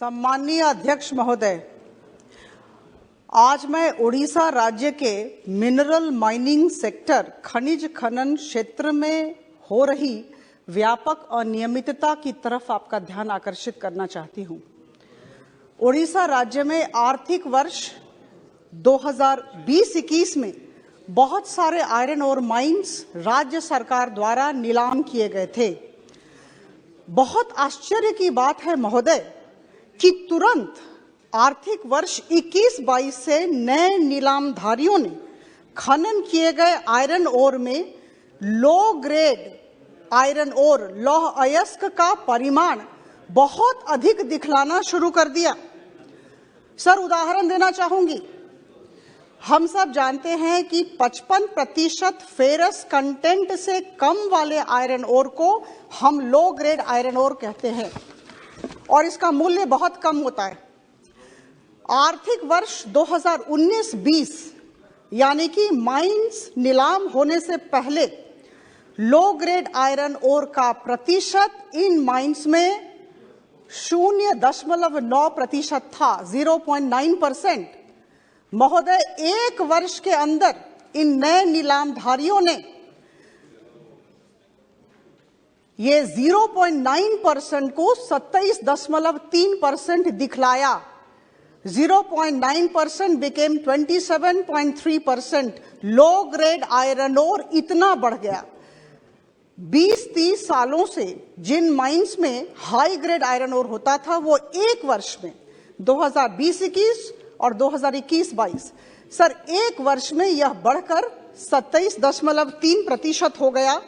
सम्माननीय अध्यक्ष महोदय, आज मैं उड़ीसा राज्य के मिनरल माइनिंग सेक्टर खनिज खनन क्षेत्र में हो रही व्यापक अनियमितता की तरफ आपका ध्यान आकर्षित करना चाहती हूं। उड़ीसा राज्य में आर्थिक वर्ष 2020-21 में बहुत सारे आयरन ओर माइंस राज्य सरकार द्वारा नीलाम किए गए थे। बहुत आश्चर्य की बात है महोदय कि तुरंत आर्थिक वर्ष 21-22 से नए नीलामधारियों ने खनन किए गए आयरन ओर में लो ग्रेड आयरन ओर लौह अयस्क का परिमाण बहुत अधिक दिखलाना शुरू कर दिया। सर, उदाहरण देना चाहूंगी। हम सब जानते हैं कि 55% फेरस कंटेंट से कम वाले आयरन ओर को हम लो ग्रेड आयरन ओर कहते हैं और इसका मूल्य बहुत कम होता है। आर्थिक वर्ष 2019-20 यानी कि माइंस नीलाम होने से पहले लो ग्रेड आयरन ओर का प्रतिशत इन माइंस में 0.9% था, 0.9%। महोदय, एक वर्ष के अंदर इन नए नीलामधारियों ने ये 0.9% को 27.3% दिखलाया। 0.9% became 27.3%। Low grade iron ore इतना बढ़ गया। 20-30 सालों से जिन माइंस में हाई ग्रेड आयरन ओर होता था वो एक वर्ष में 2020-21 और 2021-22 सर एक वर्ष में यह बढ़कर 27.3% हो गया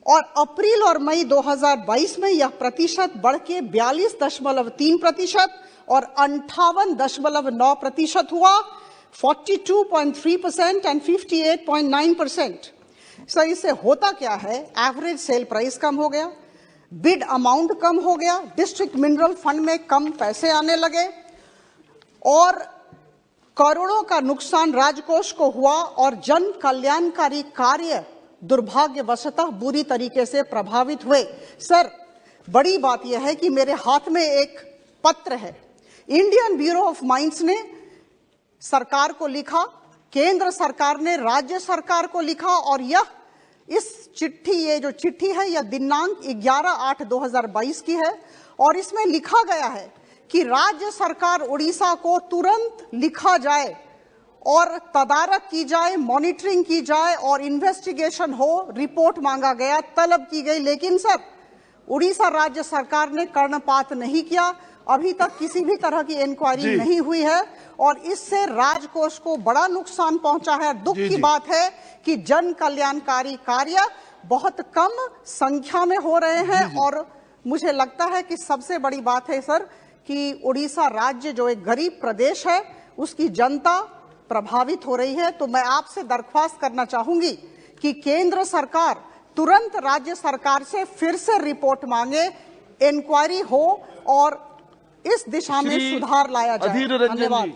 और अप्रैल और मई 2022 में यह प्रतिशत बढ़ के 42.3% और 58.9% हुआ, 42.3% एंड 58.9%। सर, इससे होता क्या है? एवरेज सेल प्राइस कम हो गया, बिड अमाउंट कम हो गया, डिस्ट्रिक्ट मिनरल फंड में कम पैसे आने लगे और करोड़ों का नुकसान राजकोष को हुआ और जन कल्याणकारी कार्य दुर्भाग्यवशतः बुरी तरीके से प्रभावित हुए। सर, बड़ी बात यह है कि मेरे हाथ में एक पत्र है। इंडियन ब्यूरो ऑफ माइंस ने सरकार को लिखा, केंद्र सरकार ने राज्य सरकार को लिखा और यह ये जो चिट्ठी है यह दिनांक 11/8/2022 की है और इसमें लिखा गया है कि राज्य सरकार उड़ीसा को तुरंत लिखा जाए और तदारक की जाए, मॉनिटरिंग की जाए और इन्वेस्टिगेशन हो। रिपोर्ट मांगा गया, तलब की गई, लेकिन सर उड़ीसा राज्य सरकार ने कर्णपात नहीं किया। अभी तक किसी भी तरह की इंक्वायरी नहीं हुई है और इससे राजकोष को बड़ा नुकसान पहुंचा है। दुख की बात है कि जन कल्याणकारी कार्य बहुत कम संख्या में हो रहे हैं और मुझे लगता है कि सबसे बड़ी बात है सर कि उड़ीसा राज्य जो एक गरीब प्रदेश है उसकी जनता प्रभावित हो रही है। तो मैं आपसे दरख्वास्त करना चाहूंगी कि केंद्र सरकार तुरंत राज्य सरकार से फिर से रिपोर्ट मांगे, इंक्वायरी हो और इस दिशा में सुधार लाया जाए। धन्यवाद।